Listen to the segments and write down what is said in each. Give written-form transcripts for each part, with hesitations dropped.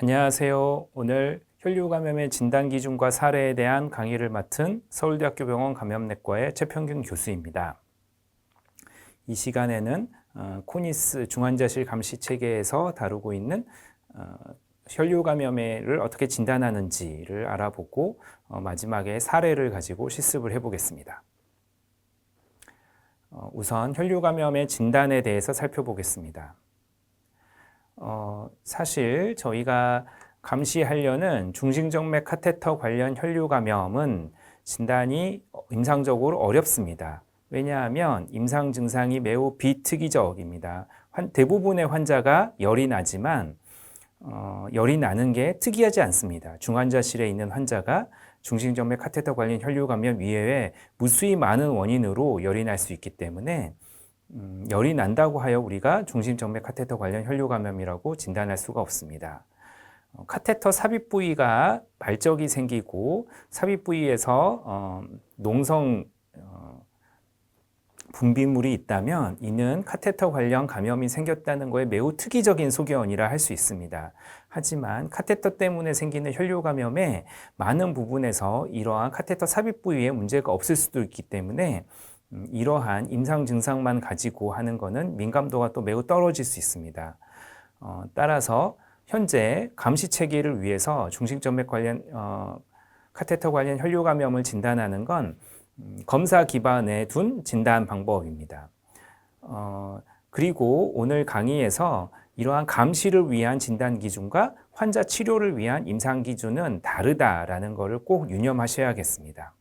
안녕하세요. 오늘 혈류 감염의 진단 기준과 사례에 대한 강의를 맡은 서울대학교 병원 감염내과의 최평균 교수입니다. 이 시간에는 코니스 중환자실 감시 체계에서 다루고 있는 혈류 감염을 어떻게 진단하는지를 알아보고 마지막에 사례를 가지고 실습을 해보겠습니다. 우선 혈류 감염의 진단에 대해서 살펴보겠습니다. 사실 저희가 감시하려는 중심정맥 카테터 관련 혈류 감염은 진단이 임상적으로 어렵습니다. 왜냐하면 임상 증상이 매우 비특이적입니다. 대부분의 환자가 열이 나지만 열이 나는 게 특이하지 않습니다. 중환자실에 있는 환자가 중심정맥 카테터 관련 혈류 감염 이외에 무수히 많은 원인으로 열이 날 수 있기 때문에 열이 난다고 하여 우리가 중심정맥 카테터 관련 혈류 감염이라고 진단할 수가 없습니다. 카테터 삽입 부위가 발적이 생기고 삽입 부위에서 농성 분비물이 있다면 이는 카테터 관련 감염이 생겼다는 것에 매우 특이적인 소견이라 할 수 있습니다. 하지만 카테터 때문에 생기는 혈류 감염의 많은 부분에서 이러한 카테터 삽입 부위에 문제가 없을 수도 있기 때문에 이러한 임상 증상만 가지고 하는 것은 민감도가 또 매우 떨어질 수 있습니다. 따라서 현재 감시 체계를 위해서 중심정맥 관련 카테터 관련 혈류 감염을 진단하는 건 검사 기반에 둔 진단 방법입니다. 그리고 오늘 강의에서 이러한 감시를 위한 진단 기준과 환자 치료를 위한 임상 기준은 다르다라는 것을 꼭 유념하셔야겠습니다.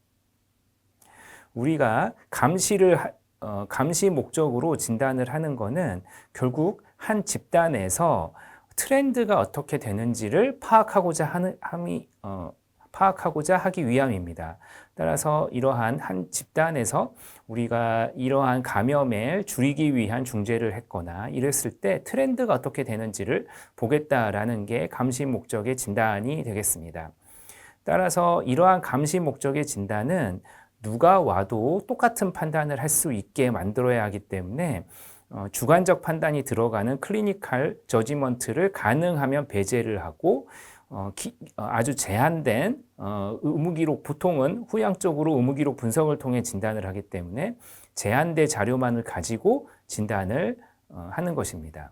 우리가 감시 목적으로 진단을 하는 것은 결국 한 집단에서 트렌드가 어떻게 되는지를 파악하고자 하기 위함입니다. 따라서 이러한 한 집단에서 우리가 이러한 감염을 줄이기 위한 중재를 했거나 이랬을 때 트렌드가 어떻게 되는지를 보겠다라는 게 감시 목적의 진단이 되겠습니다. 따라서 이러한 감시 목적의 진단은 누가 와도 똑같은 판단을 할 수 있게 만들어야 하기 때문에 주관적 판단이 들어가는 클리니컬 저지먼트를 가능하면 배제를 하고 아주 제한된 의무기록, 보통은 후양적으로 의무기록 분석을 통해 진단을 하기 때문에 제한된 자료만을 가지고 진단을 하는 것입니다.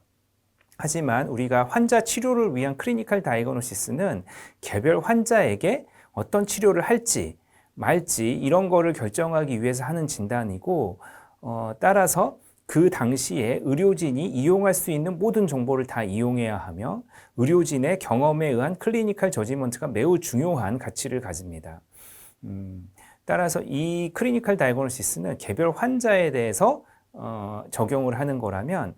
하지만 우리가 환자 치료를 위한 클리니컬 다이그노시스는 개별 환자에게 어떤 치료를 할지 말지 이런 거를 결정하기 위해서 하는 진단이고 따라서 그 당시에 의료진이 이용할 수 있는 모든 정보를 다 이용해야 하며 의료진의 경험에 의한 클리니컬 저지먼트가 매우 중요한 가치를 가집니다. 따라서 이 클리니컬 다이그노시스는 개별 환자에 대해서 적용을 하는 거라면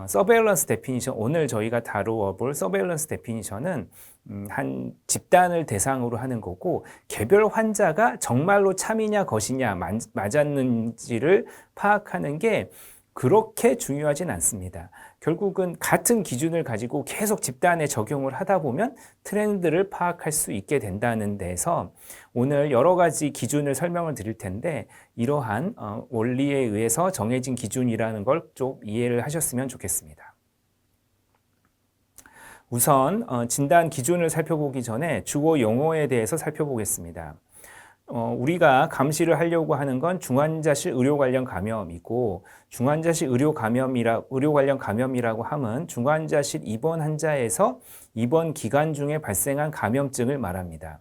서베일런스 데피니션, 오늘 저희가 다루어 볼 서베일런스 데피니션은 한 집단을 대상으로 하는 거고 개별 환자가 정말로 참이냐 것이냐 맞았는지를 파악하는 게 그렇게 중요하진 않습니다. 결국은 같은 기준을 가지고 계속 집단에 적용을 하다 보면 트렌드를 파악할 수 있게 된다는 데서 오늘 여러 가지 기준을 설명을 드릴 텐데 이러한 원리에 의해서 정해진 기준이라는 걸 좀 이해를 하셨으면 좋겠습니다. 우선 진단 기준을 살펴보기 전에 주요 용어에 대해서 살펴보겠습니다. 우리가 감시를 하려고 하는 건 중환자실 의료 관련 감염이고 중환자실 의료 관련 감염이라고 하면 중환자실 입원 환자에서 입원 기간 중에 발생한 감염증을 말합니다.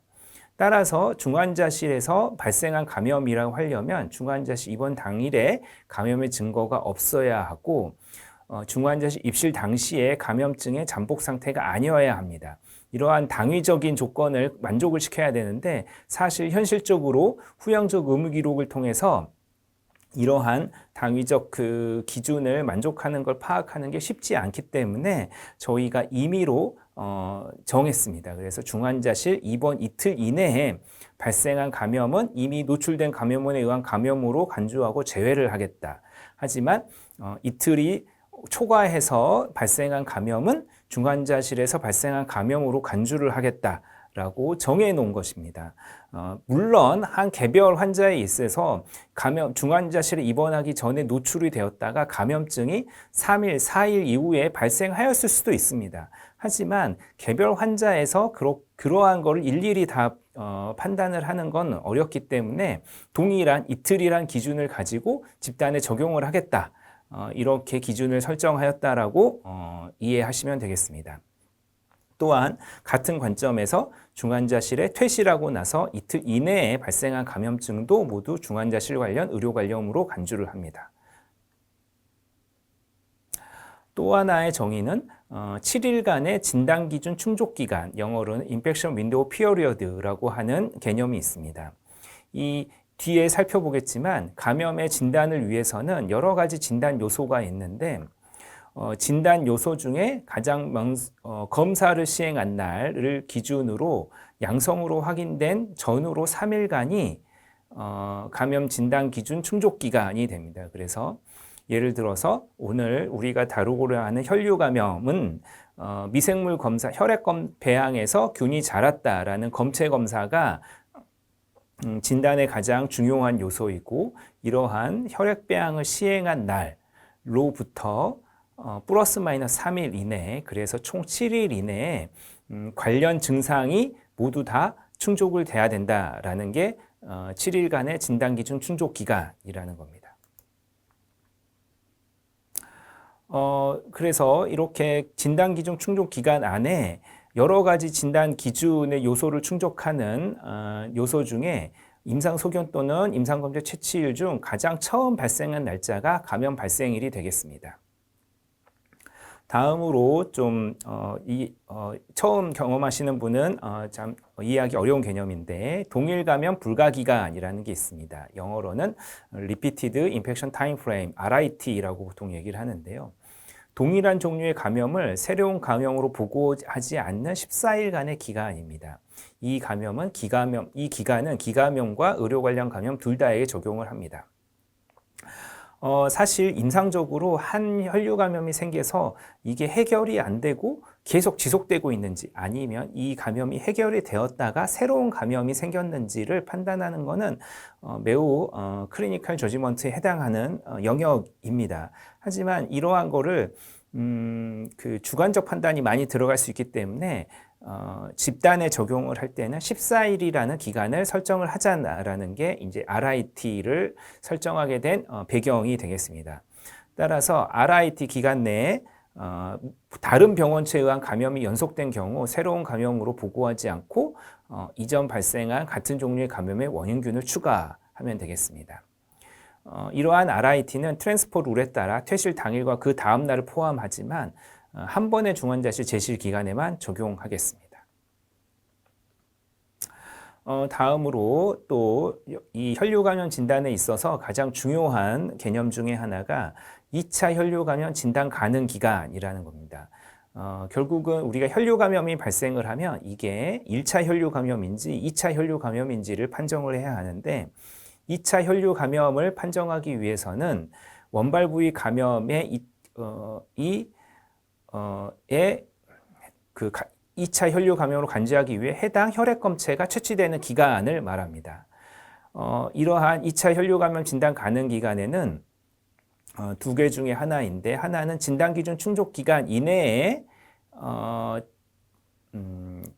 따라서 중환자실에서 발생한 감염이라고 하려면 중환자실 입원 당일에 감염의 증거가 없어야 하고 중환자실 입실 당시에 감염증의 잠복 상태가 아니어야 합니다. 이러한 당위적인 조건을 만족을 시켜야 되는데 사실 현실적으로 후양적 의무 기록을 통해서 이러한 당위적 그 기준을 만족하는 걸 파악하는 게 쉽지 않기 때문에 저희가 임의로 정했습니다. 그래서 중환자실 입원 이틀 이내에 발생한 감염은 이미 노출된 감염원에 의한 감염으로 간주하고 제외를 하겠다. 하지만 이틀이 초과해서 발생한 감염은 중환자실에서 발생한 감염으로 간주를 하겠다. 라고 정해 놓은 것입니다. 물론 한 개별 환자에 있어서 중환자실에 입원하기 전에 노출이 되었다가 감염증이 3일, 4일 이후에 발생하였을 수도 있습니다. 하지만 개별 환자에서 그러한 것을 일일이 다 판단을 하는 건 어렵기 때문에 동일한 이틀이란 기준을 가지고 집단에 적용을 하겠다. 이렇게 기준을 설정하였다라고 이해하시면 되겠습니다. 또한 같은 관점에서 중환자실에 퇴실하고 나서 이틀 이내에 발생한 감염증도 모두 중환자실 관련 의료 관련으로 간주를 합니다. 또 하나의 정의는 7일간의 진단기준 충족기간, 영어로는 Infection Window Period라고 하는 개념이 있습니다. 이 뒤에 살펴보겠지만 감염의 진단을 위해서는 여러 가지 진단 요소가 있는데 진단 요소 중에 가장 검사를 시행한 날을 기준으로 양성으로 확인된 전후로 3일간이 감염 진단 기준 충족 기간이 됩니다. 그래서 예를 들어서 오늘 우리가 다루고자 하는 혈류 감염은 미생물 검사, 혈액 배양에서 균이 자랐다라는 검체 검사가 진단의 가장 중요한 요소이고 이러한 혈액 배양을 시행한 날로부터 플러스 마이너스 3일 이내에 그래서 총 7일 이내에 관련 증상이 모두 다 충족을 돼야 된다라는 게 7일간의 진단기준 충족기간이라는 겁니다. 그래서 이렇게 진단기준 충족기간 안에 여러 가지 진단 기준의 요소를 충족하는 요소 중에 임상소견 또는 임상검사 채취일 중 가장 처음 발생한 날짜가 감염 발생일이 되겠습니다. 다음으로 좀 처음 경험하시는 분은 참 이해하기 어려운 개념인데 동일 감염 불가 기간이라는 게 있습니다. 영어로는 Repeated Infection Time Frame, RIT라고 보통 얘기를 하는데요. 동일한 종류의 감염을 새로운 감염으로 보고하지 않는 14일간의 기간입니다. 이 기간은 기감염과 의료 관련 감염 둘 다에게 적용을 합니다. 사실 임상적으로 한 혈류 감염이 생겨서 이게 해결이 안 되고 계속 지속되고 있는지 아니면 이 감염이 해결이 되었다가 새로운 감염이 생겼는지를 판단하는 것은 매우 클리니컬 저지먼트에 해당하는 영역입니다. 하지만 이러한 거를 그 주관적 판단이 많이 들어갈 수 있기 때문에 집단에 적용을 할 때는 14일이라는 기간을 설정을 하자라는 게 이제 RIT를 설정하게 된 배경이 되겠습니다. 따라서 RIT 기간 내에 다른 병원체에 의한 감염이 연속된 경우 새로운 감염으로 보고하지 않고 이전 발생한 같은 종류의 감염의 원인균을 추가하면 되겠습니다. 이러한 RIT는 트랜스포 룰에 따라 퇴실 당일과 그 다음 날을 포함하지만 한 번의 중환자실 재실 기간에만 적용하겠습니다. 다음으로 또 이 혈류 감염 진단에 있어서 가장 중요한 개념 중에 하나가 2차 혈류 감염 진단 가능 기간이라는 겁니다. 결국은 우리가 혈류 감염이 발생을 하면 이게 1차 혈류 감염인지 2차 혈류 감염인지를 판정을 해야 하는데 2차 혈류 감염을 판정하기 위해서는 원발 부위 감염의 2차 혈류 감염으로 간주하기 위해 해당 혈액 검체가 채취되는 기간을 말합니다. 이러한 2차 혈류 감염 진단 가능 기간에는 두 개 중에 하나인데 하나는 진단 기준 충족 기간 이내에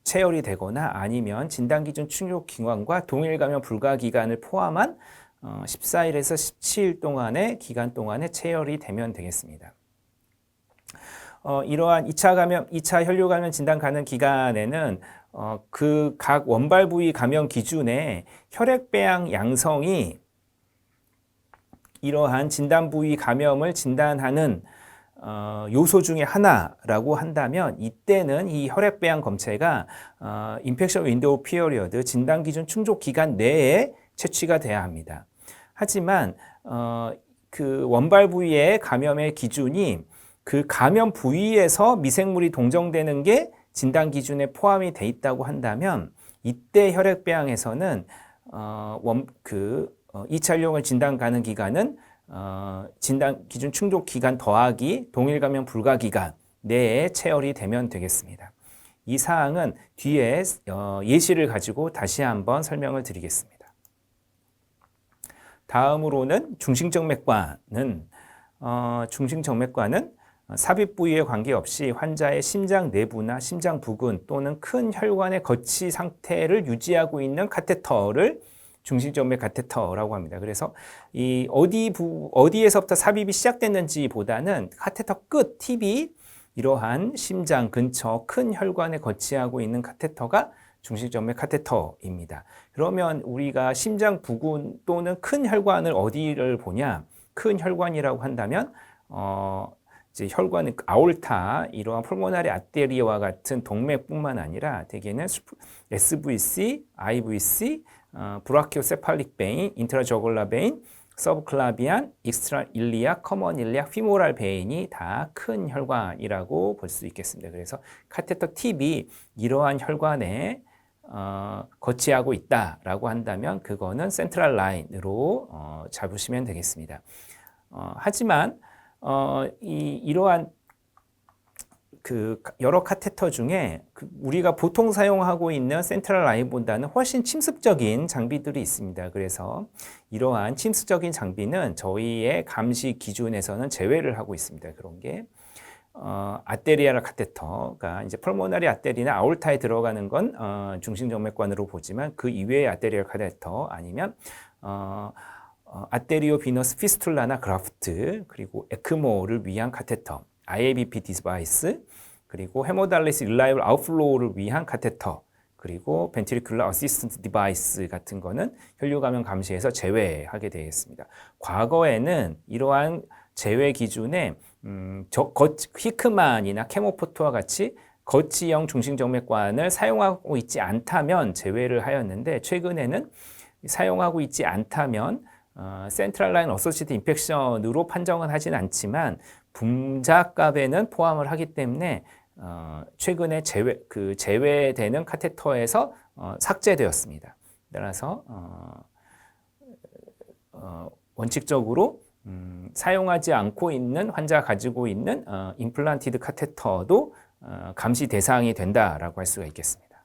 체열이 되거나 아니면 진단 기준 충족 기간과 동일 감염 불가 기간을 포함한 14일에서 17일 동안의 기간 동안에 체열이 되면 되겠습니다. 이러한 2차 혈류 감염 진단 가능 기간에는 그 각 원발 부위 감염 기준에 혈액 배양 양성이 이러한 진단 부위 감염을 진단하는 요소 중에 하나라고 한다면 이때는 이 혈액 배양 검체가 인펙션 윈도우 피어리어드 진단 기준 충족 기간 내에 채취가 돼야 합니다. 하지만 그 원발 부위의 감염의 기준이 그 감염 부위에서 미생물이 동정되는 게 진단 기준에 포함이 돼 있다고 한다면 이때 혈액 배양에서는 2차 혈류감염 진단 가능 기간은 진단 기준 충족 기간 더하기 동일 감염 불가 기간 내에 체열이 되면 되겠습니다. 이 사항은 뒤에 예시를 가지고 다시 한번 설명을 드리겠습니다. 다음으로는 중심정맥과는 삽입 부위에 관계없이 환자의 심장 내부나 심장 부근 또는 큰 혈관의 거치 상태를 유지하고 있는 카테터를 중심정맥 카테터라고 합니다. 그래서 이 어디에서부터 삽입이 시작됐는지보다는 카테터 끝 팁이 이러한 심장 근처 큰 혈관에 거치하고 있는 카테터가 중심정맥 카테터입니다. 그러면 우리가 심장 부근 또는 큰 혈관을 어디를 보냐? 큰 혈관이라고 한다면 이제 혈관은 아올타, 이러한 폴모나리 아테리아와 같은 동맥뿐만 아니라 대개는 SVC, IVC, 브라키오세팔릭 베인, 인트라저굴라 베인, 서브클라비안, 익스트라 일리아, 커먼 일리아, 피모랄 베인이 다 큰 혈관이라고 볼 수 있겠습니다. 그래서 카테터 팁이 이러한 혈관에 거치하고 있다라고 한다면 그거는 센트럴 라인으로 잡으시면 되겠습니다. 하지만 이러한 여러 카테터 중에 우리가 보통 사용하고 있는 센트럴 라인보다는 훨씬 침습적인 장비들이 있습니다. 그래서 이러한 침습적인 장비는 저희의 감시 기준에서는 제외를 하고 있습니다. 그런 게 아테리알 카테터가 이제 펄모나리 아테리나 아올타에 들어가는 건 중심정맥관으로 보지만 그 이외의 아테리알 카테터 아니면 아테리오 비너스 피스툴라나 그라프트, 그리고 에크모를 위한 카테터, IABP 디바이스, 그리고 헤모달리스 릴라이블 아웃플로우를 위한 카테터, 그리고 벤트리큘러 어시스턴트 디바이스 같은 거는 혈류 감염 감시에서 제외하게 되겠습니다. 과거에는 이러한 제외 기준에 히크만이나 케모포트와 같이 거치형 중심정맥관을 사용하고 있지 않다면 제외를 하였는데, 최근에는 사용하고 있지 않다면 센트럴 라인 어소시에이티드 인펙션으로 판정은 하진 않지만 붕자갑에는 포함을 하기 때문에 최근에 제외되는 카테터에서 삭제되었습니다. 따라서 원칙적으로 사용하지 않고 있는 환자가 가지고 있는 임플란티드 카테터도 감시 대상이 된다라고 할 수가 있겠습니다.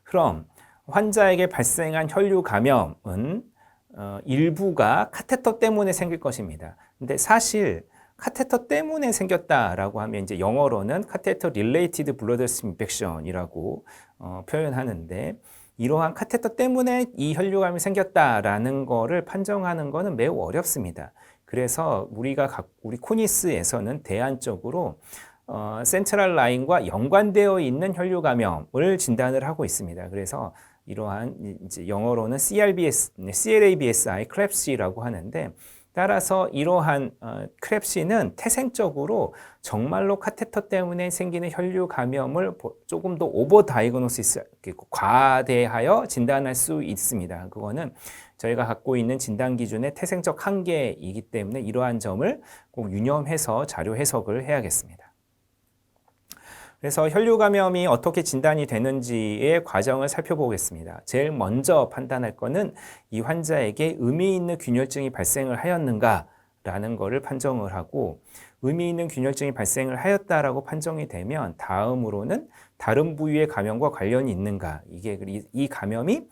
그럼 환자에게 발생한 혈류 감염은 일부가 카테터 때문에 생길 것입니다. 근데 사실 카테터 때문에 생겼다라고 하면 이제 영어로는 카테터 릴레이티드 블러드스트림 인펙션이라고 표현하는데, 이러한 카테터 때문에 이 혈류 감염이 생겼다라는 거를 판정하는 거는 매우 어렵습니다. 그래서 우리 코니스에서는 대안적으로 센트럴 라인과 연관되어 있는 혈류 감염을 진단을 하고 있습니다. 그래서 이러한 이제 영어로는 CLABSI, 크랩시라고 하는데, 따라서 이러한 크랩시는 태생적으로 정말로 카테터 때문에 생기는 혈류 감염을 조금 더 오버 다이그노시스, 과대하여 진단할 수 있습니다. 그거는 저희가 갖고 있는 진단 기준의 태생적 한계이기 때문에 이러한 점을 꼭 유념해서 자료 해석을 해야겠습니다. 그래서 혈류 감염이 어떻게 진단이 되는지의 과정을 살펴보겠습니다. 제일 먼저 판단할 것은 이 환자에게 의미 있는 균열증이 발생을 하였는가라는 것을 판정을 하고, 의미 있는 균열증이 발생을 하였다라고 판정이 되면 다음으로는 다른 부위의 감염과 관련이 있는가, 이 감염이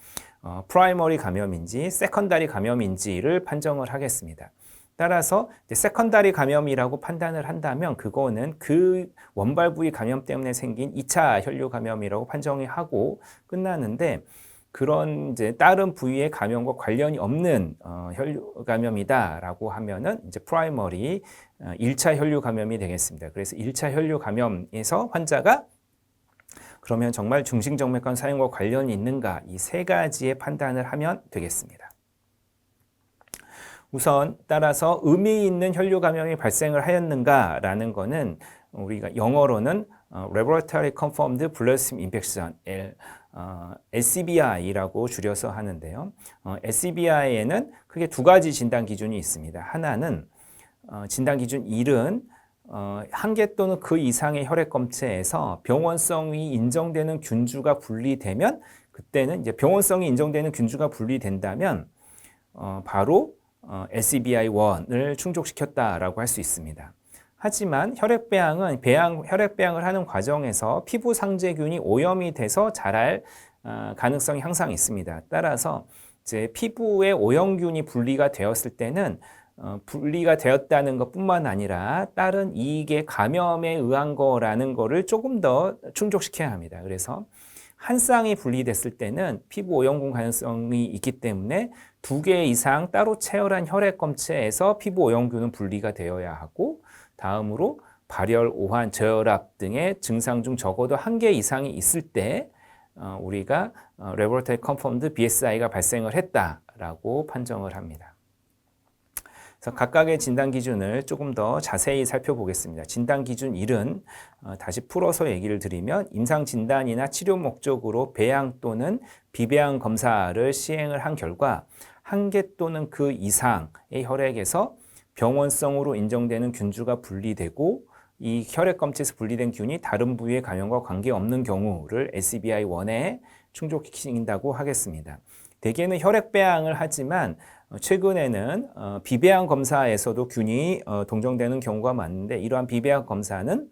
프라이머리 감염인지 세컨다리 감염인지를 판정을 하겠습니다. 따라서 세컨다리 감염이라고 판단을 한다면 그거는 그 원발 부위 감염 때문에 생긴 2차 혈류 감염이라고 판정이 하고 끝나는데, 그런 이제 다른 부위의 감염과 관련이 없는 혈류 감염이다라고 하면은 이제 프라이머리 1차 혈류 감염이 되겠습니다. 그래서 1차 혈류 감염에서 환자가 그러면 정말 중심정맥관 사용과 관련이 있는가, 이 세 가지의 판단을 하면 되겠습니다. 우선 따라서 의미 있는 혈류 감염이 발생을 하였는가 라는 거는 우리가 영어로는 Laboratory Confirmed Bloodstream Infection, LCBI라고 줄여서 하는데요. LCBI에는 크게 두 가지 진단 기준이 있습니다. 하나는 진단 기준 1은 한 개 또는 그 이상의 혈액 검체에서 병원성이 인정되는 균주가 분리되면, 그때는 이제 병원성이 인정되는 균주가 분리된다면 바로 LCBI1을 충족시켰다라고 할 수 있습니다. 하지만 혈액배양을 하는 과정에서 피부 상재균이 오염이 돼서 자랄 가능성이 항상 있습니다. 따라서 이제 피부에 오염균이 분리가 되었을 때는 분리가 되었다는 것뿐만 아니라 다른 이게 감염에 의한 거라는 거를 조금 더 충족시켜야 합니다. 그래서 한 쌍이 분리됐을 때는 피부 오염군 가능성이 있기 때문에 2개 이상 따로 채열한 혈액검체에서 피부 오염균은 분리가 되어야 하고, 다음으로 발열, 오한, 저혈압 등의 증상 중 적어도 1개 이상이 있을 때 우리가 Laboratory Confirmed BSI가 발생을 했다라고 판정을 합니다. 그래서 각각의 진단 기준을 조금 더 자세히 살펴보겠습니다. 진단 기준 1은 다시 풀어서 얘기를 드리면 임상 진단이나 치료 목적으로 배양 또는 비배양 검사를 시행을 한 결과 1개 또는 그 이상의 혈액에서 병원성으로 인정되는 균주가 분리되고 이 혈액검체에서 분리된 균이 다른 부위의 감염과 관계없는 경우를 SBI1에 충족시킨다고 하겠습니다. 대개는 혈액 배양을 하지만 최근에는 비배양 검사에서도 균이 동정되는 경우가 많은데, 이러한 비배양 검사는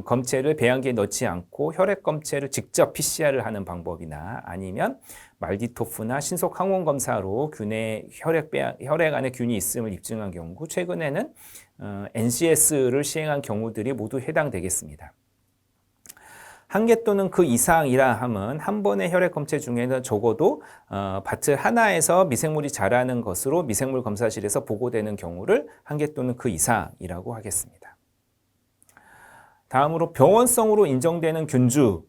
검체를 배양기에 넣지 않고 혈액 검체를 직접 PCR을 하는 방법이나 아니면 말디토프나 신속 항원 검사로 혈액 안에 균이 있음을 입증한 경우, 최근에는 NCS를 시행한 경우들이 모두 해당되겠습니다. 1개 또는 그 이상이라 함은 한 번의 혈액 검체 중에는 적어도 바틀 하나에서 미생물이 자라는 것으로 미생물 검사실에서 보고되는 경우를 1개 또는 그 이상이라고 하겠습니다. 다음으로 병원성으로 인정되는 균주는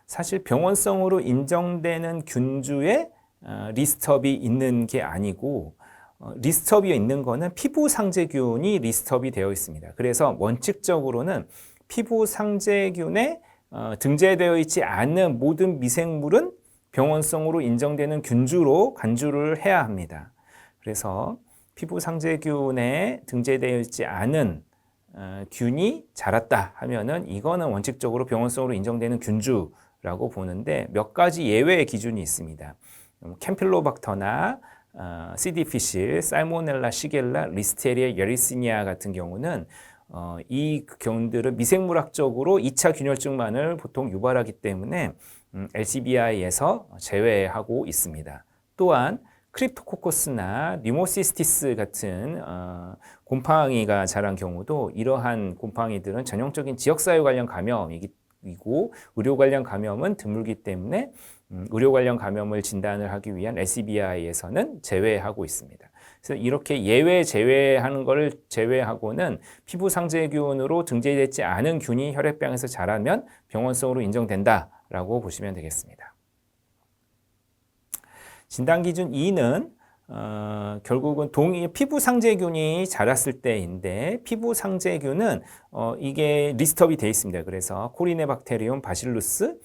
사실 병원성으로 인정되는 균주에 리스트업이 있는 게 아니고, 리스트업이 있는 거는 피부 상재균이 리스트업이 되어 있습니다. 그래서 원칙적으로는 피부 상재균에 등재되어 있지 않은 모든 미생물은 병원성으로 인정되는 균주로 간주를 해야 합니다. 그래서 피부 상재균에 등재되어 있지 않은 균이 자랐다 하면은 이거는 원칙적으로 병원성으로 인정되는 균주라고 보는데, 몇 가지 예외의 기준이 있습니다. 캠필로박터나 시디피실, 살모넬라, 시겔라, 리스테리아, 예리시니아 같은 경우는 이 경우들은 미생물학적으로 2차 균열증만을 보통 유발하기 때문에 LCBI에서 제외하고 있습니다. 또한 크립토코커스나 뉴모시스티스 같은 곰팡이가 자란 경우도 이러한 곰팡이들은 전형적인 지역사회 관련 감염이고 의료 관련 감염은 드물기 때문에 의료 관련 감염을 진단을 하기 위한 LCBI에서는 제외하고 있습니다. 그래서 이렇게 제외하는 것을 제외하고는 피부 상재균으로 등재되지 않은 균이 혈액병에서 자라면 병원성으로 인정된다라고 보시면 되겠습니다. 진단 기준 2는 결국은 피부 상재균이 자랐을 때인데, 피부 상재균은 이게 리스트업이 되어 있습니다. 그래서 코리네박테리움, 바실루스,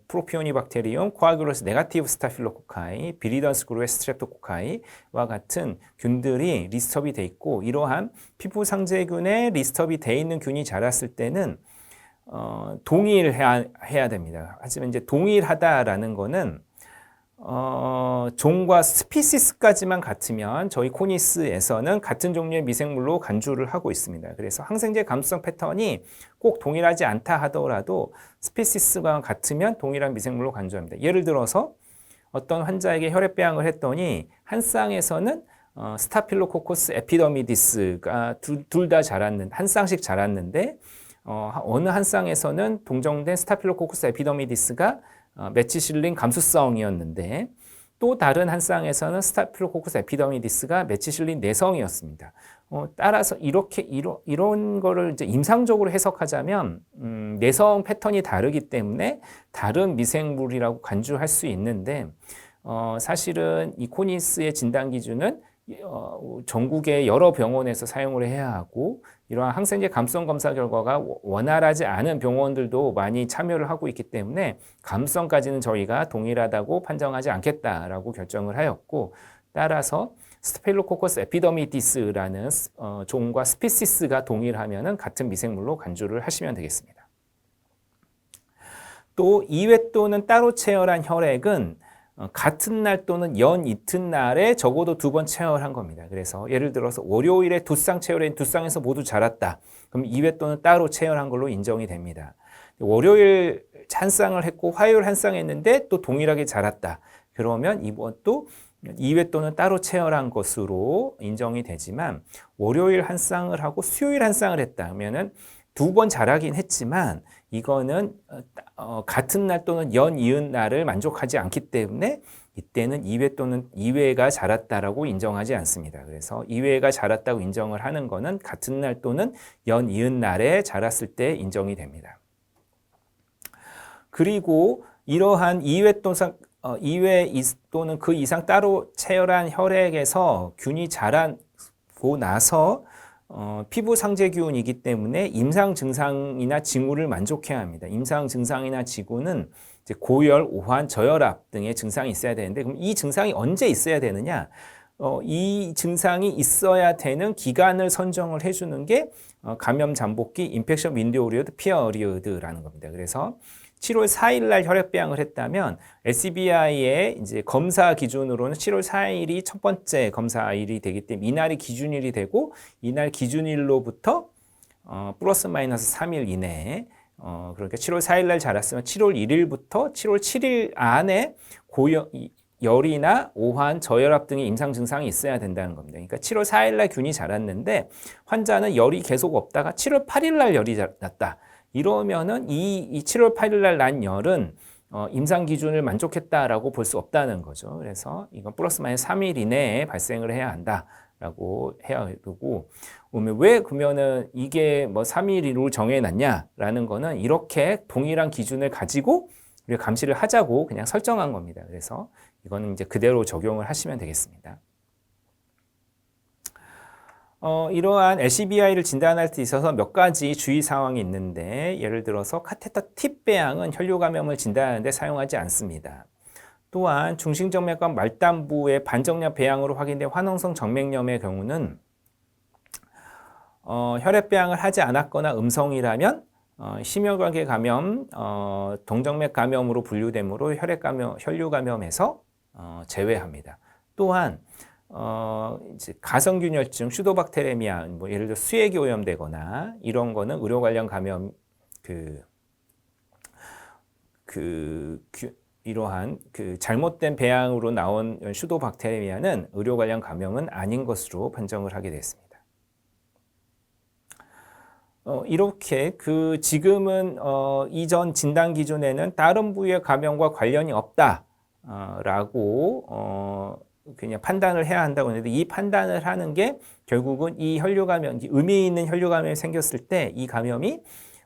프로피오니박테리움, 코아귤러스 네가티브 스타필로코카이, 비리던스 그루의 스트랩토코카이와 같은 균들이 리스트업이 되어 있고, 이러한 피부 상재균에 리스트업이 되어 있는 균이 자랐을 때는 동일해야 됩니다. 하지만 이제 동일하다라는 거는 종과 스피시스까지만 같으면 저희 코니스에서는 같은 종류의 미생물로 간주를 하고 있습니다. 그래서 항생제 감수성 패턴이 꼭 동일하지 않다 하더라도 스피시스가 같으면 동일한 미생물로 간주합니다. 예를 들어서 어떤 환자에게 혈액 배양을 했더니 한 쌍에서는 스타필로코커스 에피더미디스가 둘 다 한 쌍씩 자랐는데, 어느 한 쌍에서는 동정된 스타필로코커스 에피더미디스가 메치실린 감수성이었는데, 또 다른 한 쌍에서는 스타필로코커스 에피더미디스가 메치실린 내성이었습니다. 따라서 이런 거를 이제 임상적으로 해석하자면 내성 패턴이 다르기 때문에 다른 미생물이라고 간주할 수 있는데, 사실은 이 코니스의 진단 기준은 전국의 여러 병원에서 사용을 해야 하고, 이러한 항생제 감수성 검사 결과가 원활하지 않은 병원들도 많이 참여를 하고 있기 때문에 감수성까지는 저희가 동일하다고 판정하지 않겠다라고 결정을 하였고, 따라서 스타필로코커스 에피더미디스라는 종과 스피시스가 동일하면 같은 미생물로 간주를 하시면 되겠습니다. 또 2회 또는 따로 채열한 혈액은 같은 날 또는 연 이튿날에 적어도 2번 채열한 겁니다. 그래서 예를 들어서 월요일에 2쌍 채열해 2쌍에서 모두 자랐다. 그럼 2회 또는 따로 체열한 걸로 인정이 됩니다. 월요일 한 쌍을 했고 화요일 한 쌍 했는데 또 동일하게 자랐다. 그러면 이번 또 2회 또는 따로 체열한 것으로 인정이 되지만 월요일 한 쌍을 하고 수요일 한 쌍을 했다 하면은 두 번 자라긴 했지만 이거는 같은 날 또는 연이은 날을 만족하지 않기 때문에 이때는 2회 또는 2회가 자랐다라고 인정하지 않습니다. 그래서 2회가 자랐다고 인정을 하는 거는 같은 날 또는 연이은 날에 자랐을 때 인정이 됩니다. 그리고 이러한 2회 또는 그 이상 따로 체열한 혈액에서 균이 자라고 나서 피부 상재균이기 때문에 임상 증상이나 징후를 만족해야 합니다. 임상 증상이나 징후는 이제 고열, 오한, 저혈압 등의 증상이 있어야 되는데 그럼 이 증상이 언제 있어야 되느냐? 이 증상이 있어야 되는 기간을 선정을 해주는 게 감염 잠복기 인펙션 윈도우 피어리어드라는 겁니다. 그래서 7월 4일 날 혈액배양을 했다면 SBI의 이제 검사 기준으로는 7월 4일이 첫 번째 검사일이 되기 때문에 이날이 기준일이 되고 이날 기준일로부터 플러스 마이너스 3일 이내에 그러니까 7월 4일 날 자랐으면 7월 1일부터 7월 7일 안에 열이나 오한, 저혈압 등의 임상 증상이 있어야 된다는 겁니다. 그러니까 7월 4일 날 균이 자랐는데 환자는 열이 계속 없다가 7월 8일 날 열이 났다. 이러면은 이 7월 8일 날 난 열은 임상 기준을 만족했다라고 볼 수 없다는 거죠. 그래서 이건 플러스 마이너스 3일 이내에 발생을 해야 한다라고 해야 되고 왜 그러면은 이게 뭐 3일로 정해놨냐라는 거는 이렇게 동일한 기준을 가지고 우리가 감시를 하자고 그냥 설정한 겁니다. 그래서 이거는 이제 그대로 적용을 하시면 되겠습니다. 이러한 LCBI를 진단할 때 있어서 몇 가지 주의 사항이 있는데 예를 들어서 카테터 팁 배양은 혈류 감염을 진단하는 데 사용하지 않습니다. 또한 중심정맥과 말단부의 반정량 배양으로 확인된 화농성 정맥염의 경우는 혈액 배양을 하지 않았거나 음성이라면 심혈관계 감염, 동정맥 감염으로 분류되므로 혈류 감염에서 제외합니다. 또한 이제 가성균열증, 슈도박테레미아, 뭐 예를 들어 수액이 오염되거나 이런 거는 의료 관련 감염 이러한 잘못된 배양으로 나온 슈도박테레미아는 의료 관련 감염은 아닌 것으로 판정을 하게 됐습니다. 이렇게 지금은 이전 진단 기준에는 다른 부위의 감염과 관련이 없다라고 그냥 판단을 해야 한다고 했는데 이 판단을 하는 게 결국은 이 혈류 감염, 의미 있는 혈류 감염이 생겼을 때 이 감염이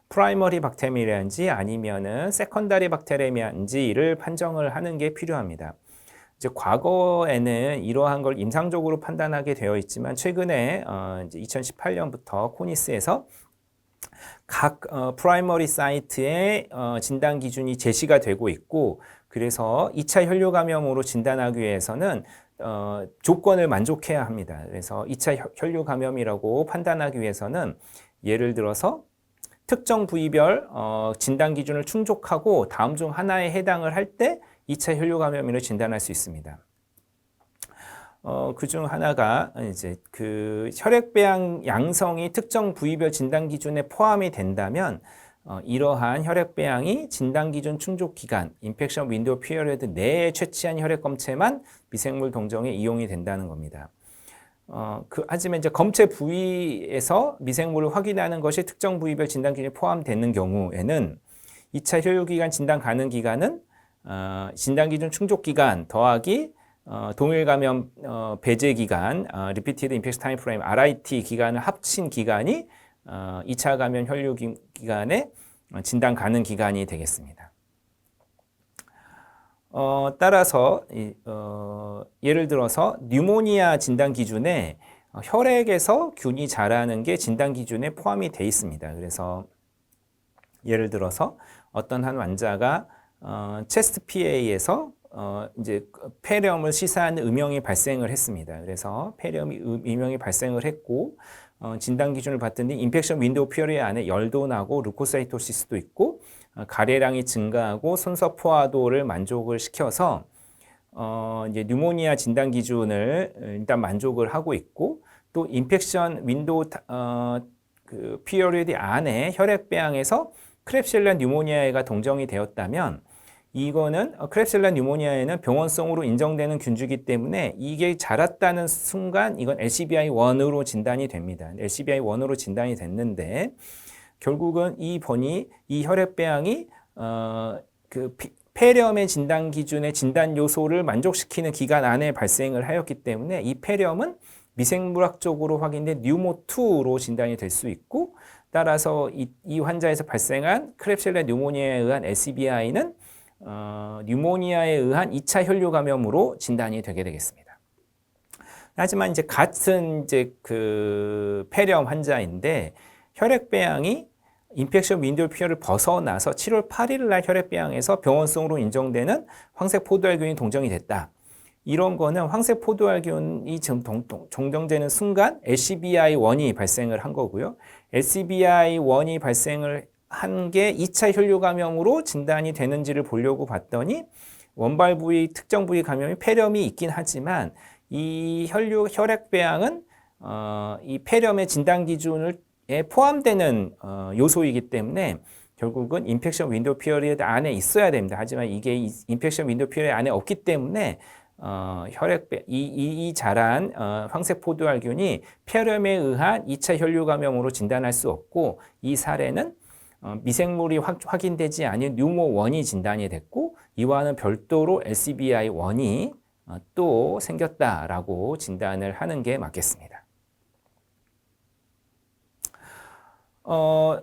프라이머리 박테리아인지 아니면은 세컨다리 박테리아인지를 판정을 하는 게 필요합니다. 이제 과거에는 이러한 걸 임상적으로 판단하게 되어 있지만 최근에 이제 2018년부터 코니스에서 각 프라이머리 사이트의 진단 기준이 제시가 되고 있고 그래서 2차 혈류 감염으로 진단하기 위해서는 조건을 만족해야 합니다. 그래서 2차 혈류 감염이라고 판단하기 위해서는 예를 들어서 특정 부위별 진단 기준을 충족하고 다음 중 하나에 해당을 할 때 2차 혈류 감염으로 진단할 수 있습니다. 그중 하나가 이제 혈액 배양 양성이 특정 부위별 진단 기준에 포함이 된다면 이러한 혈액 배양이 진단 기준 충족 기간, 인펙션 윈도우 피어리어드 내에 채취한 혈액 검체만 미생물 동정에 이용이 된다는 겁니다. 하지만 이제 검체 부위에서 미생물을 확인하는 것이 특정 부위별 진단 기준에 포함되는 경우에는 2차 혈류 기간 진단 가능 기간은 진단 기준 충족 기간 더하기 동일 감염 배제 기간, Repeated Infection Time Frame (RIT) 기간을 합친 기간이 2차 감염 혈류 기간의 진단 가능 기간이 되겠습니다. 따라서 예를 들어서 뉴모니아 진단 기준에 혈액에서 균이 자라는 게 진단 기준에 포함이 돼 있습니다. 그래서 예를 들어서 어떤 한 환자가 체스트 PA에서 이제 폐렴을 시사하는 음영이 발생을 했습니다. 그래서 음영이 발생을 했고 진단 기준을 봤더니 인펙션 윈도우 피어리어 안에 열도 나고 루코사이토시스도 있고 가래량이 증가하고 손석 포화도를 만족을 시켜서 이제 뉴모니아 진단 기준을 일단 만족을 하고 있고 또 인펙션 윈도우 그 피리어드 안에 혈액배양에서 크랩실라 뉴모니아가 동정이 되었다면 이거는 크랩실라 뉴모니아에는 병원성으로 인정되는 균주기 때문에 이게 자랐다는 순간 이건 LCBI1으로 진단이 됩니다. LCBI1으로 진단이 됐는데 결국은 이 혈액배양이 그 폐렴의 진단 기준의 진단 요소를 만족시키는 기간 안에 발생을 하였기 때문에 이 폐렴은 미생물학적으로 확인된 뉴모2로 진단이 될 수 있고 따라서 이 환자에서 발생한 크랩실라 뉴모니아에 의한 LCBI는 뉴모니아에 의한 2차 혈류 감염으로 진단이 되게 되겠습니다. 하지만 이제 같은 그 폐렴 환자인데 혈액배양이 인펙션 윈도우 피어를 벗어나서 7월 8일 날 혈액배양에서 병원성으로 인정되는 황색 포도알균이 동정이 됐다. 이런 거는 황색 포도알균이 동정되는 순간 LCBI1이 발생을 한 거고요. LCBI1이 발생을 한 게 2차 혈류 감염으로 진단이 되는지를 보려고 봤더니 원발 부위, 특정 부위 감염이 폐렴이 있긴 하지만 이 혈액배양은 이 폐렴의 진단 기준에 포함되는 요소이기 때문에 결국은 인펙션 윈도우 피어리드 안에 있어야 됩니다. 하지만 이게 인펙션 윈도우 피어리드 안에 없기 때문에 이 자란 황색 포도알균이 폐렴에 의한 2차 혈류 감염으로 진단할 수 없고 이 사례는 미생물이 확인되지 않은 뉴모1이 진단이 됐고 이와는 별도로 LCBI1이 또 생겼다라고 진단을 하는 게 맞겠습니다.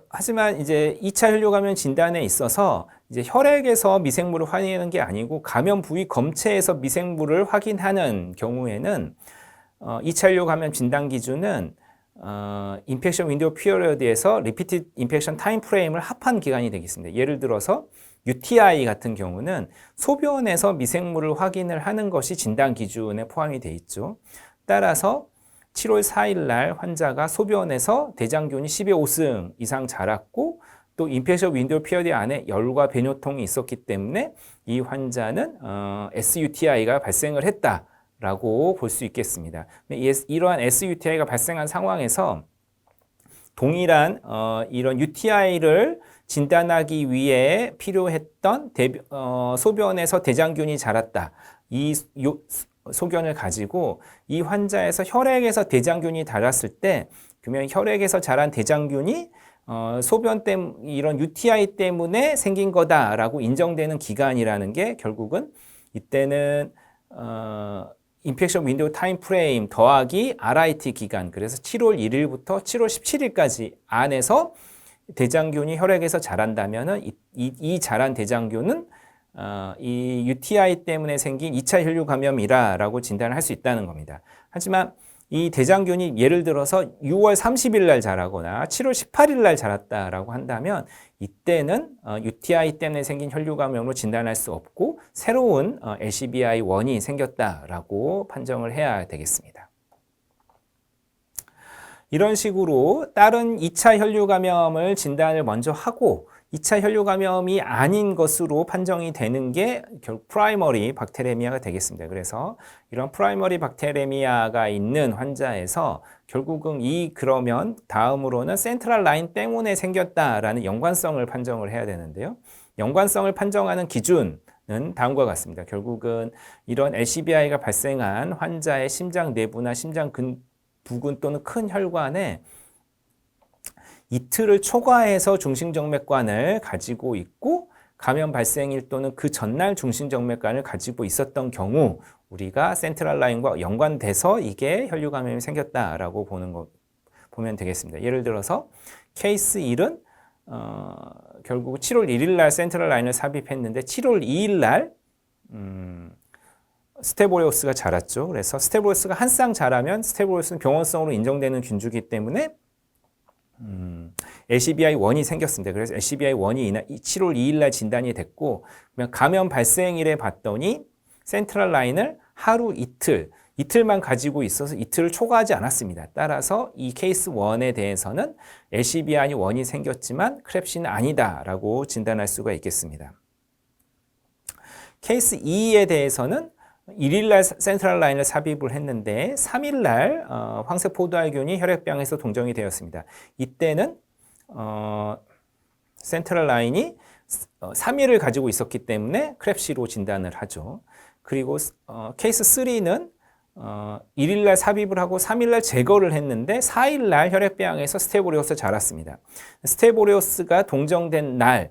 하지만 이제 2차 혈류 감염 진단에 있어서 이제 혈액에서 미생물을 확인하는 게 아니고 감염 부위 검체에서 미생물을 확인하는 경우에는 2차 혈류 감염 진단 기준은 인펙션 윈도우 피어리어드에서 리피티드 인펙션 타임 프레임을 합한 기간이 되겠습니다. 예를 들어서 UTI 같은 경우는 소변에서 미생물을 확인을 하는 것이 진단 기준에 포함이 돼 있죠. 따라서 7월 4일 날 환자가 소변에서 대장균이 10의 5승 이상 자랐고 또 인펙션 윈도우 피어리어드 안에 열과 배뇨통이 있었기 때문에 이 환자는 SUTI가 발생을 했다. 라고 볼 수 있겠습니다. 이러한 SUTI가 발생한 상황에서 동일한 이런 UTI를 진단하기 위해 필요했던 소변에서 대장균이 자랐다. 이 소견을 가지고 이 환자에서 혈액에서 대장균이 자랐을 때 그러면 혈액에서 자란 대장균이 소변 때문에 이런 UTI 때문에 생긴 거다라고 인정되는 기간이라는 게 결국은 이때는 인펙션 윈도우 타임 프레임 더하기 RIT 기간 그래서 7월 1일부터 7월 17일까지 안에서 대장균이 혈액에서 자란다면은 이 자란 대장균은 이 UTI 때문에 생긴 2차 혈류 감염이라고 진단을 할 수 있다는 겁니다. 하지만 이 대장균이 예를 들어서 6월 30일 날 자라거나 7월 18일 날 자랐다라고 한다면 이때는 UTI 때문에 생긴 혈류 감염으로 진단할 수 없고 새로운 LCBI1이 생겼다라고 판정을 해야 되겠습니다. 이런 식으로 다른 2차 혈류 감염을 진단을 먼저 하고 2차 혈류 감염이 아닌 것으로 판정이 되는 게 결국 프라이머리 박테레미아가 되겠습니다. 그래서 이런 프라이머리 박테레미아가 있는 환자에서 결국은 그러면 다음으로는 센트럴 라인 때문에 생겼다라는 연관성을 판정을 해야 되는데요. 연관성을 판정하는 기준은 다음과 같습니다. 결국은 이런 LCBI가 발생한 환자의 심장 내부나 심장 부근 또는 큰 혈관에 이틀을 초과해서 중심정맥관을 가지고 있고 감염 발생일 또는 그 전날 중심정맥관을 가지고 있었던 경우 우리가 센트럴 라인과 연관돼서 이게 혈류 감염이 생겼다라고 보면 되겠습니다. 예를 들어서 케이스 1은 결국 7월 1일 날 센트럴 라인을 삽입했는데 7월 2일 날 스테보레우스가 자랐죠. 그래서 스테보레우스가 한 쌍 자라면 스테보레우스는 병원성으로 인정되는 균주기 때문에 LCBI1이 생겼습니다. 그래서 LCBI1이 7월 2일 날 진단이 됐고 감염 발생일에 봤더니 센트럴 라인을 하루 이틀만 가지고 있어서 이틀을 초과하지 않았습니다. 따라서 이 케이스 1에 대해서는 LCBI1이 생겼지만 크랩시는 아니다라고 진단할 수가 있겠습니다. 케이스 2에 대해서는 1일 날 센트럴 라인을 삽입을 했는데 3일 날 황색 포도알균이 혈액병에서 동정이 되었습니다. 이때는 센트럴 라인이 3일을 가지고 있었기 때문에 크랩시로 진단을 하죠. 그리고 케이스 3는 1일 날 삽입을 하고 3일 날 제거를 했는데 4일 날 혈액병에서 스테보레오스 자랐습니다. 스테보레오스가 동정된 날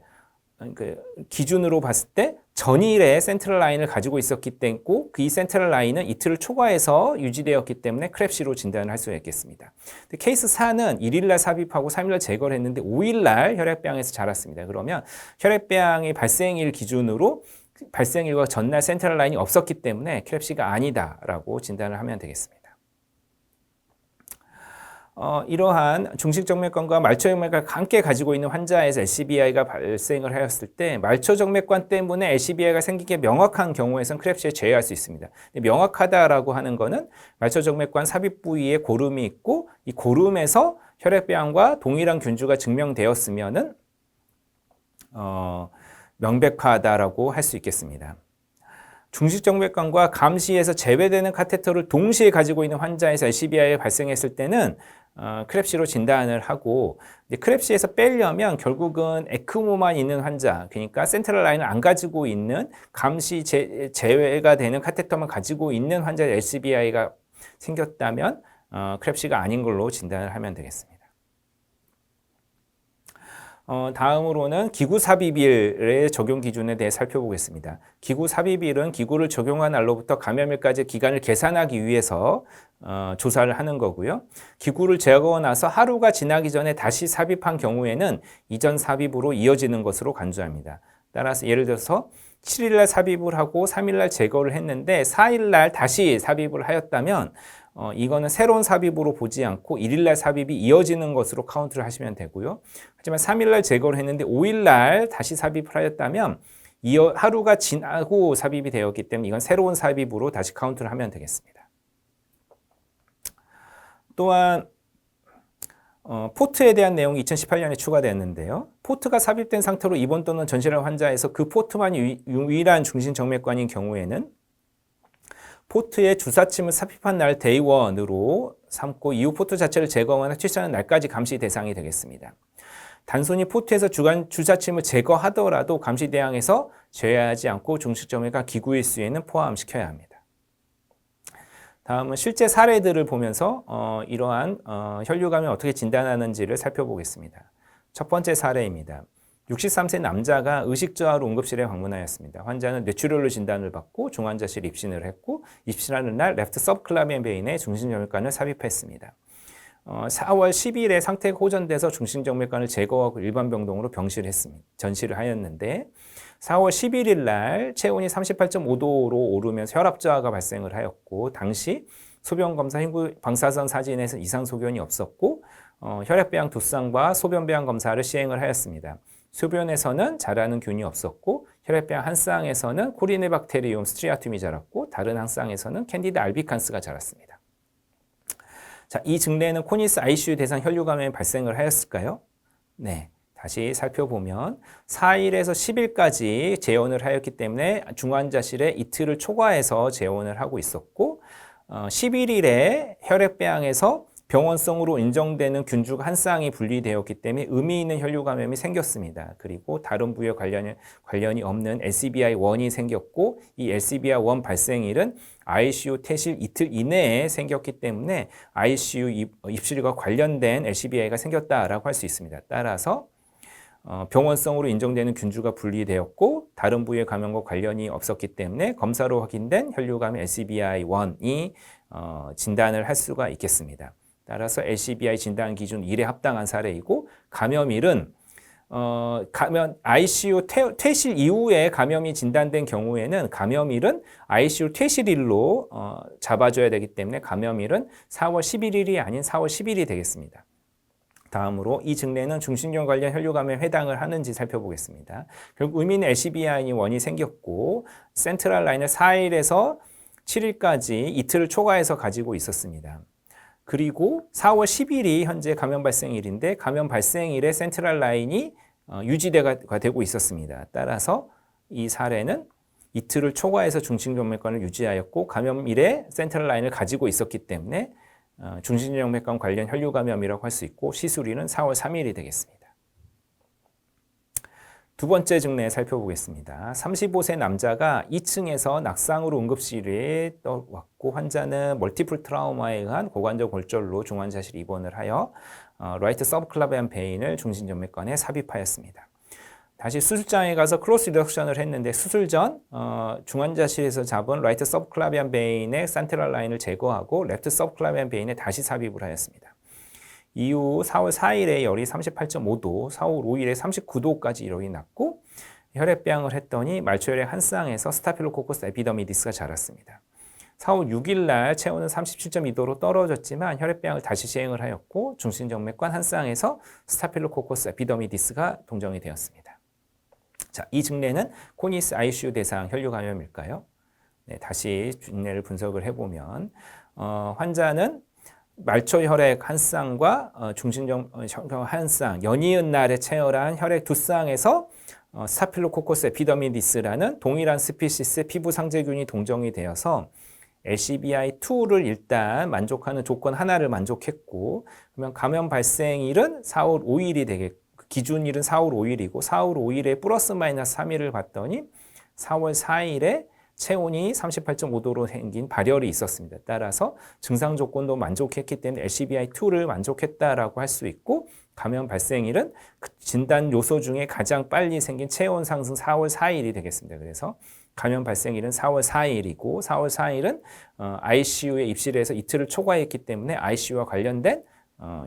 기준으로 봤을 때 전일에 센트럴 라인을 가지고 있었기 때문에 그 이 센트럴 라인은 이틀을 초과해서 유지되었기 때문에 크랩시로 진단을 할 수가 있겠습니다. 케이스 4는 1일 날 삽입하고 3일 날 제거를 했는데 5일 날 혈액병에서 자랐습니다. 그러면 혈액병의 발생일 기준으로 발생일과 전날 센트럴 라인이 없었기 때문에 크랩시가 아니다라고 진단을 하면 되겠습니다. 이러한 중식정맥관과 말초정맥관을 함께 가지고 있는 환자에서 LCBI가 발생을 하였을 때 말초정맥관 때문에 LCBI가 생기게 명확한 경우에선 크랩시에 제외할 수 있습니다. 명확하다라고 하는 것은 말초정맥관 삽입 부위에 고름이 있고 이 고름에서 혈액병과 동일한 균주가 증명되었으면은 명백하다라고 할 수 있겠습니다. 중식정맥관과 감시에서 제외되는 카테터를 동시에 가지고 있는 환자에서 LCBI가 발생했을 때는 크랩시로 진단을 하고 크랩시에서 빼려면 결국은 에크모만 있는 환자, 그러니까 센트럴 라인을 안 가지고 있는 감시 제외가 되는 카테터만 가지고 있는 환자의 LCBI가 생겼다면 크랩시가 아닌 걸로 진단을 하면 되겠습니다. 다음으로는 기구 삽입일의 적용 기준에 대해 살펴보겠습니다. 기구 삽입일은 기구를 적용한 날로부터 감염일까지 기간을 계산하기 위해서 조사를 하는 거고요. 기구를 제거하고 나서 하루가 지나기 전에 다시 삽입한 경우에는 이전 삽입으로 이어지는 것으로 간주합니다. 따라서 예를 들어서 7일 날 삽입을 하고 3일 날 제거를 했는데 4일 날 다시 삽입을 하였다면 이거는 새로운 삽입으로 보지 않고 1일 날 삽입이 이어지는 것으로 카운트를 하시면 되고요. 하지만 3일 날 제거를 했는데 5일 날 다시 삽입을 하였다면 하루가 지나고 삽입이 되었기 때문에 이건 새로운 삽입으로 다시 카운트를 하면 되겠습니다. 또한 포트에 대한 내용이 2018년에 추가되었는데요. 포트가 삽입된 상태로 입원 또는 전신할 환자에서 그 포트만 유일한 중심정맥관인 경우에는 포트에 주사침을 삽입한 날 데이 1으로 삼고 이후 포트 자체를 제거하거나 퇴치하는 날까지 감시 대상이 되겠습니다. 단순히 포트에서 주사침을 제거하더라도 감시 대상에서 제외하지 않고 중식정맥과 기구의 수에는 포함시켜야 합니다. 다음은 실제 사례들을 보면서 이러한 혈류감을 어떻게 진단하는지를 살펴보겠습니다. 첫 번째 사례입니다. 63세 남자가 의식저하로 응급실에 방문하였습니다. 환자는 뇌출혈로 진단을 받고 중환자실 입신을 했고 입신하는 날 레프트 서브클라비안 베인에 중심정맥관을 삽입했습니다. 4월 10일에 상태가 호전돼서 중심정맥관을 제거하고 일반 병동으로 전시를 하였는데 4월 11일 날 체온이 38.5도로 오르면서 혈압 저하가 발생을 하였고 당시 소변 검사 방사선 사진에서 이상 소견이 없었고 혈액배양 두쌍과 소변 배양 검사를 시행을 하였습니다. 소변에서는 자라는 균이 없었고 혈액배양 한 쌍에서는 코리네박테리움 스트리아툼이 자랐고 다른 한 쌍에서는 캔디다 알비칸스가 자랐습니다. 자, 이 증례는 코니스 ICU 대상 혈류감염이 발생을 하였을까요? 네. 다시 살펴보면 4일에서 10일까지 재원을 하였기 때문에 중환자실에 이틀을 초과해서 재원을 하고 있었고 11일에 혈액배양에서 병원성으로 인정되는 균주가 한 쌍이 분리되었기 때문에 의미 있는 혈류감염이 생겼습니다. 그리고 다른 부위와 관련이 없는 LCBI1이 생겼고 이 LCBI1 발생일은 ICU 퇴실 이틀 이내에 생겼기 때문에 ICU 입실과 관련된 LCBI가 생겼다라고 할 수 있습니다. 따라서 병원성으로 인정되는 균주가 분리되었고 다른 부위의 감염과 관련이 없었기 때문에 검사로 확인된 혈류감염 LCBI1이 진단을 할 수가 있겠습니다. 따라서 LCBI 진단 기준 1에 합당한 사례이고 감염일은 ICU 퇴실 이후에 감염이 진단된 경우에는 감염일은 ICU 퇴실일로 잡아줘야 되기 때문에 감염일은 4월 11일이 아닌 4월 10일이 되겠습니다. 다음으로 이 증례는 중심경 관련 혈류감염에 해당을 하는지 살펴보겠습니다. 결국 의미 있는 LCBI1이 생겼고 센트럴 라인을 4일에서 7일까지 이틀을 초과해서 가지고 있었습니다. 그리고 4월 10일이 현재 감염 발생일인데 감염 발생일에 센트럴 라인이 유지가 되고 있었습니다. 따라서 이 사례는 이틀을 초과해서 중심정맥관을 유지하였고 감염일에 센트럴 라인을 가지고 있었기 때문에 중심정맥관 관련 혈류 감염이라고 할 수 있고 시술일은 4월 3일이 되겠습니다. 두 번째 증례 살펴보겠습니다. 35세 남자가 2층에서 낙상으로 응급실에 왔고 환자는 멀티플 트라우마에 의한 고관절 골절로 중환자실 입원을 하여 라이트 서브클라비안 베인을 중심정맥관에 삽입하였습니다. 다시 수술장에 가서 크로스 리덕션을 했는데 수술 전 중환자실에서 잡은 라이트 서브클라비안 베인의 센트럴 라인을 제거하고 레프트 서브클라비안 베인에 다시 삽입을 하였습니다. 이후 4월 4일에 열이 38.5도, 4월 5일에 39도까지 열이 났고 혈액병을 했더니 말초혈액 한 쌍에서 스타필로코커스 에피더미디스가 자랐습니다. 4월 6일 날 체온은 37.2도로 떨어졌지만 혈액병을 다시 시행을 하였고 중심정맥관 한 쌍에서 스타필로코커스 에피더미디스가 동정이 되었습니다. 자, 이 증례는 코니스 ICU 대상 혈류 감염일까요? 네, 다시 증례를 분석을 해보면 환자는 말초 혈액 한 쌍과 중심정 한 쌍, 연이은 날에 체열한 혈액 두 쌍에서 스타필로코커스 에피더미디스라는 동일한 스피시스의 피부 상재균이 동정이 되어서 LCBI2를 일단 만족하는 조건 하나를 만족했고 그러면 감염 발생일은 4월 5일이 되겠고 기준일은 4월 5일이고 4월 5일에 플러스 마이너스 3일을 봤더니 4월 4일에 체온이 38.5도로 생긴 발열이 있었습니다. 따라서 증상 조건도 만족했기 때문에 LCBI2를 만족했다라고 할 수 있고 감염 발생일은 그 진단 요소 중에 가장 빨리 생긴 체온 상승 4월 4일이 되겠습니다. 그래서 감염 발생일은 4월 4일이고 4월 4일은 ICU에 입실해서 이틀을 초과했기 때문에 ICU와 관련된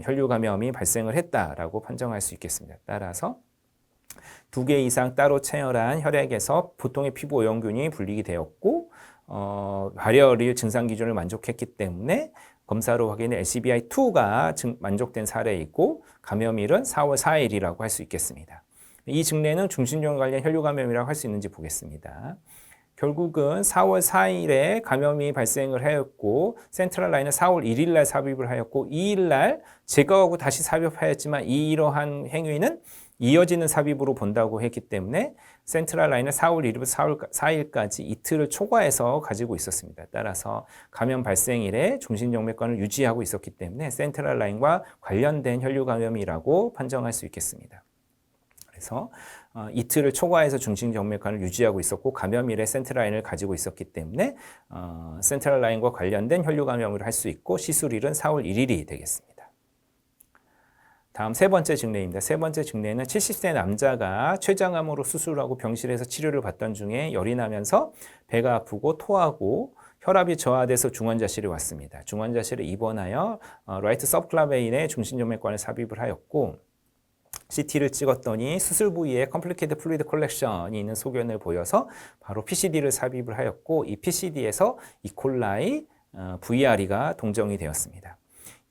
혈류 감염이 발생을 했다라고 판정할 수 있겠습니다. 따라서 2개 이상 따로 체열한 혈액에서 보통의 피부 오염균이 분리가 되었고 발열일 증상 기준을 만족했기 때문에 검사로 확인해 LCBI2가 만족된 사례이고 감염일은 4월 4일이라고 할 수 있겠습니다. 이 증례는 중심종 관련 혈류 감염이라고 할 수 있는지 보겠습니다. 결국은 4월 4일에 감염이 발생을 하였고 센트럴 라인은 4월 1일 날 삽입을 하였고 2일 날 제거하고 다시 삽입하였지만 이러한 행위는 이어지는 삽입으로 본다고 했기 때문에 센트럴 라인은 4월 1일부터 4월 4일까지 이틀을 초과해서 가지고 있었습니다. 따라서 감염 발생일에 중심정맥관을 유지하고 있었기 때문에 센트럴 라인과 관련된 혈류 감염이라고 판정할 수 있겠습니다. 그래서 이틀을 초과해서 중심정맥관을 유지하고 있었고 감염일에 센트럴 라인을 가지고 있었기 때문에 센트럴 라인과 관련된 혈류 감염을 할 수 있고 시술일은 4월 1일이 되겠습니다. 다음 세 번째 증례입니다. 세 번째 증례는 70세 남자가 췌장암으로 수술하고 병실에서 치료를 받던 중에 열이 나면서 배가 아프고 토하고 혈압이 저하돼서 중환자실에 왔습니다. 중환자실에 입원하여 라이트 서브클라베인의 중심정맥관을 삽입을 하였고 CT를 찍었더니 수술 부위에 컴플리케이트 플루이드 컬렉션이 있는 소견을 보여서 바로 PCD를 삽입을 하였고 이 PCD에서 이콜라이 VRE가 동정이 되었습니다.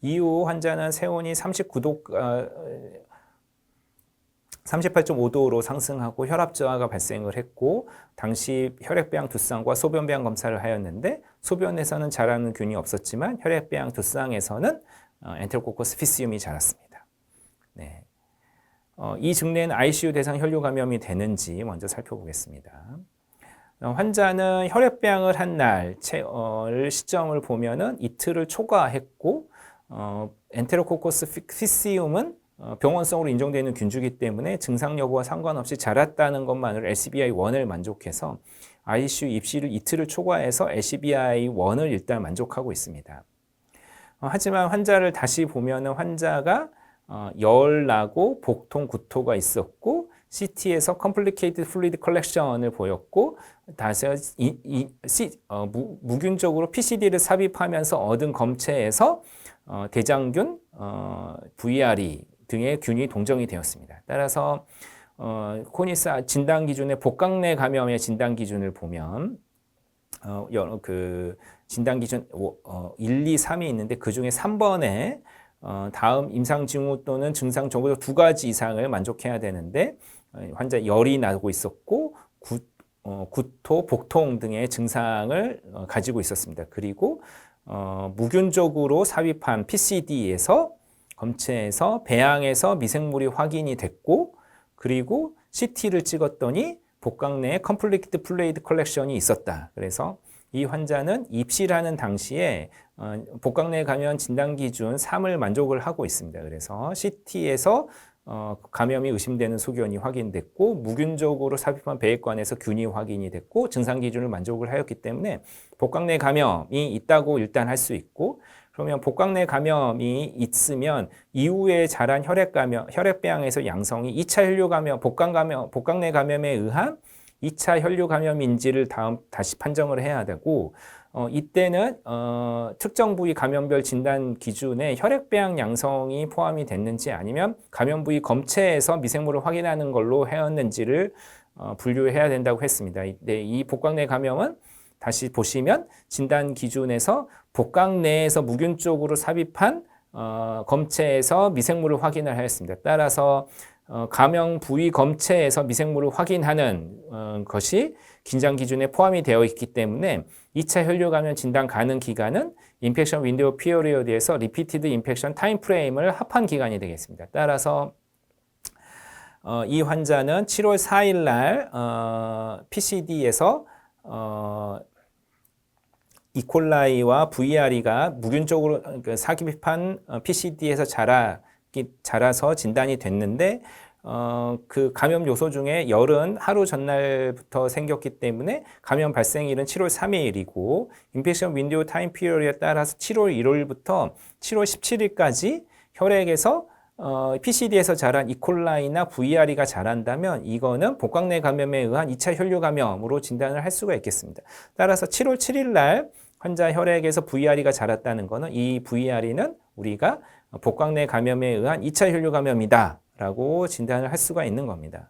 이후 환자는 체온이 38.5도로 상승하고 혈압 저하가 발생을 했고 당시 혈액배양 두 쌍과 소변배양 검사를 하였는데 소변에서는 자라는 균이 없었지만 혈액배양 두 쌍에서는 엔테로코커스 피시움이 자랐습니다. 네. 이 증례는 ICU 대상 혈류 감염이 되는지 먼저 살펴보겠습니다. 환자는 혈액배양을 한 날 시점을 보면은 이틀을 초과했고 엔테로코커스 피시움은 병원성으로 인정되는 균주기 때문에 증상 여부와 상관없이 자랐다는 것만으로 LCBI1을 만족해서 ICU 입시를 이틀을 초과해서 LCBI1을 일단 만족하고 있습니다. 하지만 환자를 다시 보면 환자가 열 나고 복통, 구토가 있었고 CT에서 complicated fluid collection을 보였고 다시 무균적으로 PCD를 삽입하면서 얻은 검체에서 대장균, VRE 등의 균이 동정이 되었습니다. 따라서 코니스 진단 기준의 복강내 감염의 진단 기준을 보면 그 진단 기준 1, 2, 3이 있는데 그 중에 3번에 다음 임상 징후 또는 증상 적어도 2가지 이상을 만족해야 되는데 환자 열이 나고 있었고 구토, 복통 등의 증상을 가지고 있었습니다. 그리고 무균적으로 삽입한 PCD에서 검체에서 배양에서 미생물이 확인이 됐고 그리고 CT를 찍었더니 복강 내에 컴플리트 플레이드 컬렉션이 있었다. 그래서 이 환자는 입실하는 당시에 복강 내 감염 진단 기준 3을 만족을 하고 있습니다. 그래서 CT에서 감염이 의심되는 소견이 확인됐고 무균적으로 삽입한 배액관에서 균이 확인이 됐고 증상 기준을 만족을 하였기 때문에 복강 내 감염이 있다고 일단 할 수 있고 그러면 복강 내 감염이 있으면 이후에 자란 혈액배양에서 양성이 2차 혈류 감염, 복강 내 감염에 의한 2차 혈류 감염인지를 다시 판정을 해야 되고 이때는 특정 부위 감염별 진단 기준에 혈액배양 양성이 포함이 됐는지 아니면 감염 부위 검체에서 미생물을 확인하는 걸로 해왔는지를 분류해야 된다고 했습니다. 네, 이 복강 내 감염은 다시 보시면 진단 기준에서 복강 내에서 무균적으로 삽입한 검체에서 미생물을 확인을 하였습니다. 따라서 감염 부위 검체에서 미생물을 확인하는 것이 긴장 기준에 포함이 되어 있기 때문에 2차 혈류 감염 진단 가능 기간은 인펙션 윈도우 피어리어드에서 리피티드 인펙션 타임 프레임을 합한 기간이 되겠습니다. 따라서 이 환자는 7월 4일 날 PCD에서 이콜라이와 VRE가 무균적으로 삽입한 PCD에서 자라서 진단이 됐는데 그 감염 요소 중에 열은 하루 전날부터 생겼기 때문에 감염 발생일은 7월 3일이고 인펙션 윈도우 타임 피리어드에 따라서 7월 1일부터 7월 17일까지 혈액에서 PCD에서 자란 이콜라이나 VRE가 자란다면 이거는 복강 내 감염에 의한 2차 혈류 감염으로 진단을 할 수가 있겠습니다. 따라서 7월 7일 날 환자 혈액에서 VRE가 자랐다는 것은 이 VRE는 우리가 복강 내 감염에 의한 2차 혈류 감염이다 라고 진단을 할 수가 있는 겁니다.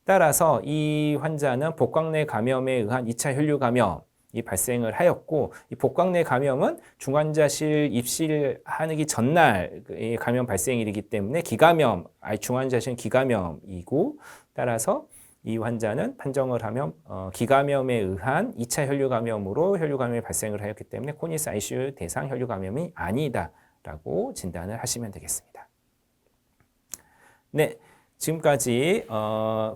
따라서 이 환자는 복강 내 감염에 의한 2차 혈류 감염이 발생을 하였고 이 복강 내 감염은 중환자실 입실하기 전날의 감염 발생일이기 때문에 기감염, 중환자실 기감염이고 따라서 이 환자는 판정을 하면 기감염에 의한 2차 혈류 감염으로 혈류 감염이 발생을 하였기 때문에 코니스 ICU 대상 혈류 감염이 아니다 라고 진단을 하시면 되겠습니다. 네, 지금까지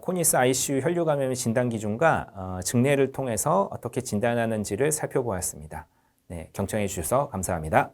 코니스 ICU 혈류 감염의 진단 기준과 증례를 통해서 어떻게 진단하는지를 살펴보았습니다. 네, 경청해 주셔서 감사합니다.